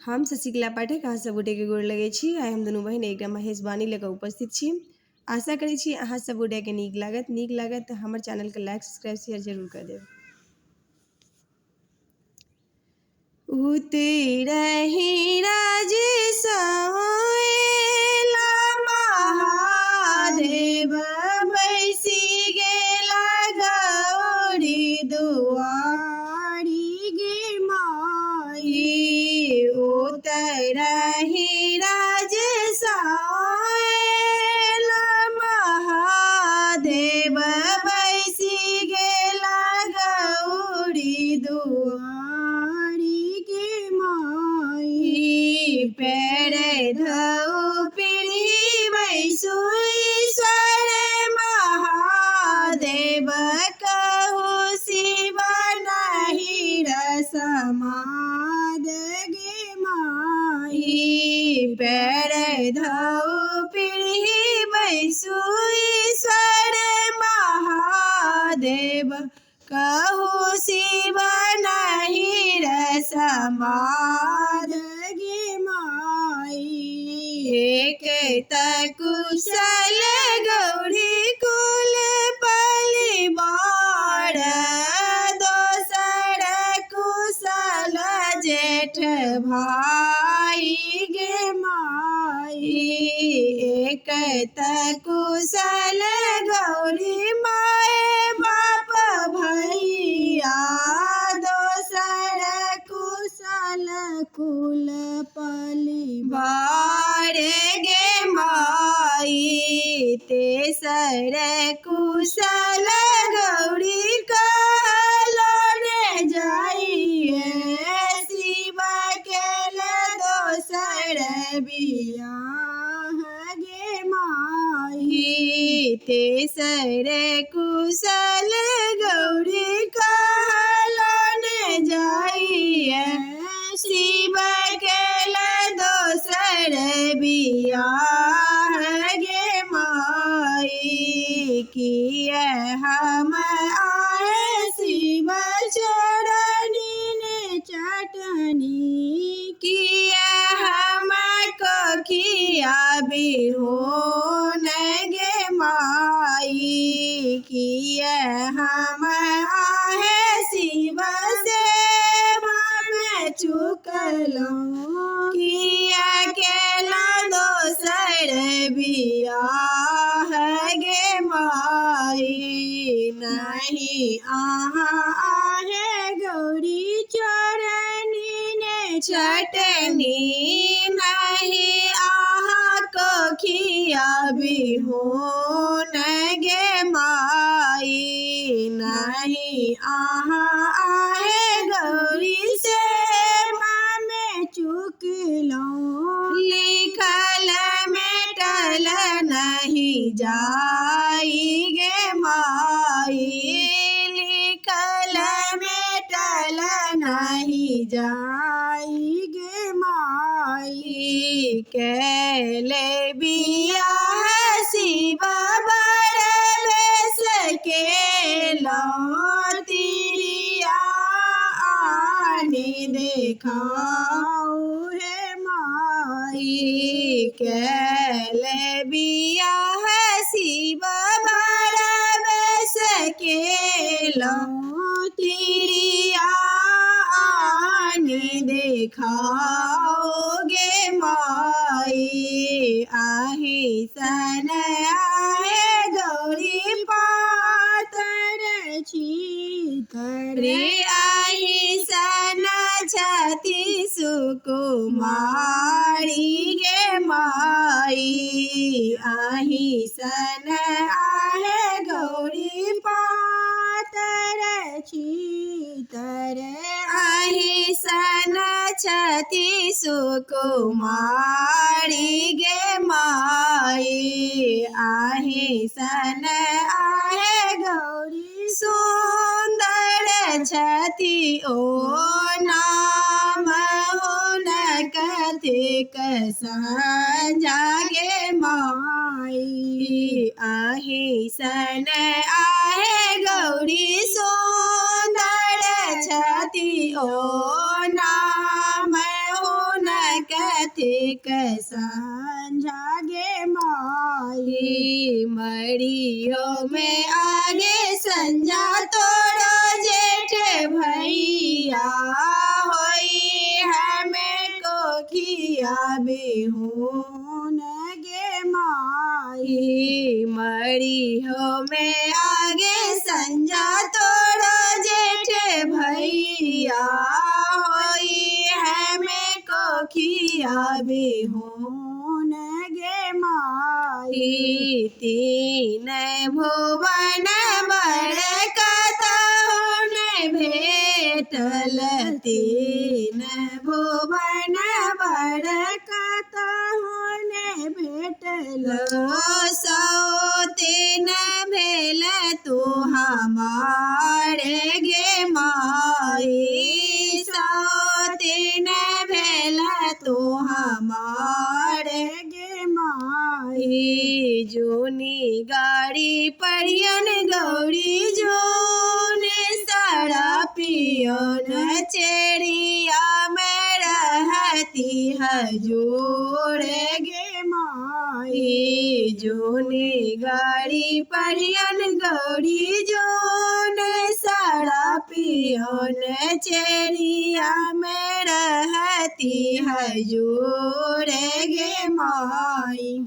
हम शशिकला पाठक अहाँ सब गोटे के गोर लगै छी। आइ हम दुनू बहिन एकटा महेश बानी लेकर उपस्थित छी। आशा करै छी अहाँ सब गोटे के नीक लागत तऽ हमर चैनल के लाइक सब्सक्राइब शेयर जरूर कर देब। उतरहि राजेश होएला महादेव, बैसी गेला गौरी दुआरी गे माई। उतरहि राजेश होएला महादेव, बैसी गेला गौरी दुआरी गे माई। पैर धो पीढ़ी बैसु ईश्वर महादेव, कहु शिव नहीं रसमाद गे माई। पैर धो पीढ़ी बैसु ईश्वर महादेव, कहु शिव नहीं रसमाद गे माई। एक त कुशल गौरी कुल परिवार, दोसर कुशल जेठ भाई गे माई। एक त कुशल गौरी माए बाप भैया, दोसर कुशल कुल परिवार गे माई। तेसर कुशल गौरी कहलोन जाइए, शिव केल दोसर बियाह गे माई। तेसर कुशल गौरी कहलोन जाइए, शिव केल दोसर बियाह गे माई। किए हम आए शिव चरनी ने चटनी, किए हम कोखिया बिहोन गे माई। किए हम आहे शिव सेवा में चुकलौं, किए केला दोसर बियाह गे माई। नहीं अहाँ आहे गौरी चरनी ने चटनी, नहीं अहाँ कोखिया बिहोन गे माई। नहीं अहाँ आहे गौरी सेवा में चुकलौं, लिखल मेटल नहीं जाई गे माई। लिखल मेटल नहीं जाई गे माई। केले बियाह शिव बर बेस केलौं, तिरिया आनी देखाऊ हे माई। केले बियाह शिव बर बेस केलौं, तिरिया आनी देखाओ गे माई। आही सन आहे गौरी पातर छीतर, आही सन छति सुकुमारी गे माई। आही सन आहे गौरी पातर छीतर, आही सन छति सुकुमारी गे माई। आही सन आहे गौरी सुंदर छति ओ नाम होन कथिक संजा गे माई। आही सन आहे गौरी सुंदर छति ओ नाम होन थे कैसा गे माई मड़ियों में आगे संजा तोड़ो जेठ भैया होई हमें को खिया बेहून गे माई मड़ियों में आगे संजा तोड़ो जेठ भैया होई हमें को खिया बेहून गे माई तीन भुवन बड़कतहुन भेटल तीन भुवन बड़कतहुन भेटल सौ तीन भेल तू हमारे गे माई सौ तीन भेल तू हमारे गे माई जूनी गाड़ी परियन गौरी जूनी साड़ा पियन चेड़िया में रहती है जोड़े गे माई जूनी गाड़ी परियन गौरी जून साड़ा पियन चेड़िया में रहती है जोड़े गे माई।